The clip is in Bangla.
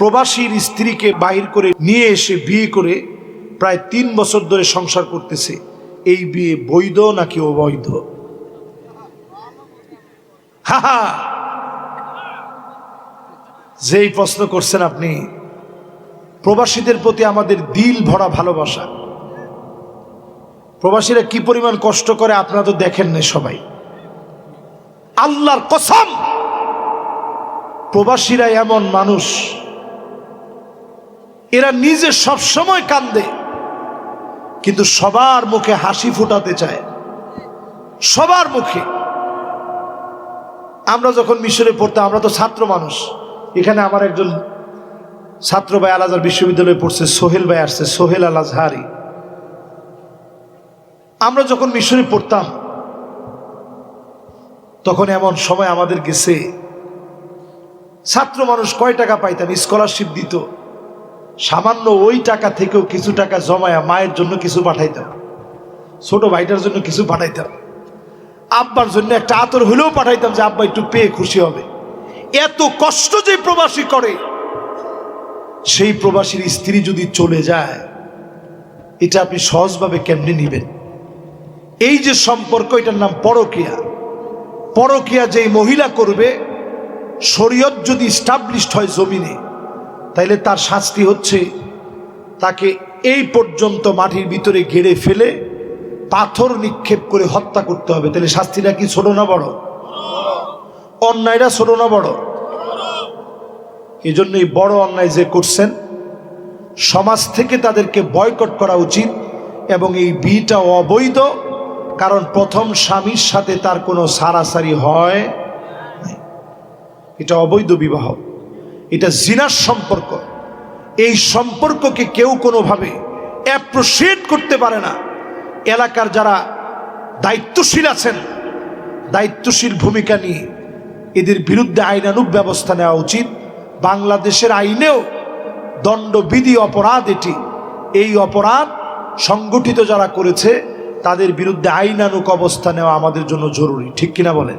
প্রবাসীর স্ত্রীকে বাহির করে নিয়ে এসে বিয়ে করে প্রায় 3 বছর ধরে সংসার করতেছে, এই বিয়ে বৈধ নাকি অবৈধ? হা, যেই প্রশ্ন করছেন আপনি, প্রবাসীদের প্রতি আমাদের দিল ভরা ভালোবাসা। প্রবাসীরা কি পরিমাণ কষ্ট করে আপনারা তো দেখেন না সবাই। আল্লাহর কসম, প্রবাসীরা এমন মানুষ, এরা নিজে সব সময় কান্দে কিন্তু সবার মুখে হাসি ফুটাতে চায়, সবার মুখে। আমরা যখন মিশরে পড়তাম, আমরা তো ছাত্র মানুষ, এখানে আমার একজন ছাত্র ভাই আল আজহার বিশ্ববিদ্যালয়ে পড়ছে, সোহেল ভাই আসছে, সোহেল আল আজহারি। আমরা যখন মিশরে পড়তাম তখন এমন সময় আমাদের গেছে, ছাত্র মানুষ কয় টাকা পাইতাম, স্কলারশিপ দিত, সামান্য ওই টাকা থেকেও কিছু টাকা জমায়া মায়ের জন্য কিছু পাঠাইতাম, ছোট ভাইটার জন্য কিছু পাঠাইতাম, আব্বার জন্য একটা আতর হলেও পাঠাইতাম যে আব্বা একটু পেয়ে খুশি হবে। এত কষ্ট যে প্রবাসী করে, সেই প্রবাসীর স্ত্রী যদি চলে যায়, এটা আপনি সহজভাবে কেমনে নিবেন? এই যে সম্পর্ক, এটার নাম পরকীয়া। পরকীয়া যেই মহিলা করবে, শরীয়ত যদি স্টাবলিশড হয় জমিনে, তাইলে তার শাস্তি হচ্ছে তাকে এই পর্যন্ত মাটির ভিতরে গেড়ে ফেলে পাথর নিক্ষেপ করে হত্যা করতে হবে। তাহলে শাস্তিটা কি ছোট না বড়? অন্যায়টা ছোট না বড়? এই জন্য এই বড় অন্যায় যে করছেন, সমাজ থেকে তাদেরকে বয়কট করা উচিত। এবং এই বিয়েটা অবৈধ, কারণ প্রথম স্বামীর সাথে তার কোনো সারাসারি হয় নাই। এটা অবৈধ বিবাহ, এটা জিনার সম্পর্ক। এই সম্পর্ককে কেউ কোনোভাবে অ্যাপ্রিশিয়েট করতে পারে না। এলাকার যারা দায়িত্বশীল আছেন, দায়িত্বশীল ভূমিকা নিয়ে এদের বিরুদ্ধে আইনানুগ ব্যবস্থা নেওয়া উচিত। বাংলাদেশের আইনেও দণ্ডবিধি অপরাধ এটি। এই অপরাধ সংগঠিত যারা করেছে তাদের বিরুদ্ধে আইনানুগ অবস্থা নেওয়া আমাদের জন্য জরুরি, ঠিক কিনা বলেন?